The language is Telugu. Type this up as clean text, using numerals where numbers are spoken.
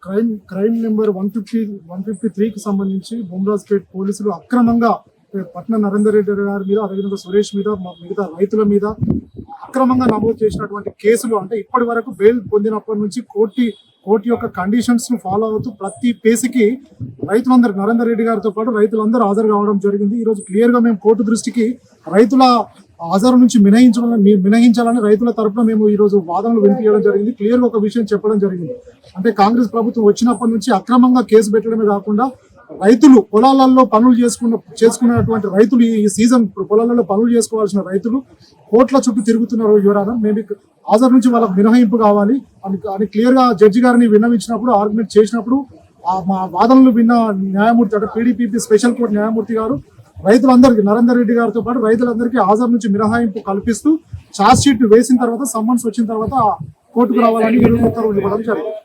క్రైమ్ నెంబర్ 153కి సంబంధించి బొమ్రాజ్పేట్ పోలీసులు అక్రమంగా పట్న నరేందర్ రెడ్డి గారి మీద, అదేవిధంగా సురేష్ మీద, మిగతా రైతుల మీద అక్రమంగా నమోదు చేసినటువంటి కేసులు, అంటే ఇప్పటి వరకు బెయిల్ పొందినప్పటి నుంచి కోర్టు యొక్క కండిషన్స్ ను ఫాలో అవుతూ ప్రతి పేసికి రైతులందరూ, నరేందర్ రెడ్డి గారితో పాటు రైతులందరూ హాజరు కావడం జరిగింది. ఈ రోజు క్లియర్ గా మేము కోర్టు దృష్టికి రైతుల హాజరు నుంచి మినహించాలని రైతుల తరఫున మేము ఈ రోజు వాదనలు వినిపించడం జరిగింది. క్లియర్ గా ఒక విషయం చెప్పడం జరిగింది. అంటే కాంగ్రెస్ ప్రభుత్వం వచ్చినప్పటి నుంచి అక్రమంగా కేసు పెట్టడమే కాకుండా రైతులు పొలాలలో పనులు చేసుకున్నటువంటి రైతులు, ఈ సీజన్ పొలాలలో పనులు చేసుకోవాల్సిన రైతులు కోట్ల చుట్టూ తిరుగుతున్నారు. యువరాన మేము హాజరు నుంచి వాళ్ళకి మినహాయింపు కావాలి అని క్లియర్ గా జడ్జి గారిని విన్నవించినప్పుడు, ఆర్గ్యుమెంట్ చేసినప్పుడు మా వాదనలు విన్న న్యాయమూర్తి, అంటే పీడీపీపీ స్పెషల్ కోర్టు న్యాయమూర్తి గారు రైతులందరికీ, నరేందర్ రెడ్డి గారితో పాటు రైతులందరికీ హాజరు నుంచి మినహాయింపు కల్పిస్తూ ఛార్జ్ షీట్ వేసిన తర్వాత, సమ్మన్స్ వచ్చిన తర్వాత కోర్టుకు రావాలని ఉత్తర్వులు ఇవ్వడం జరిగింది.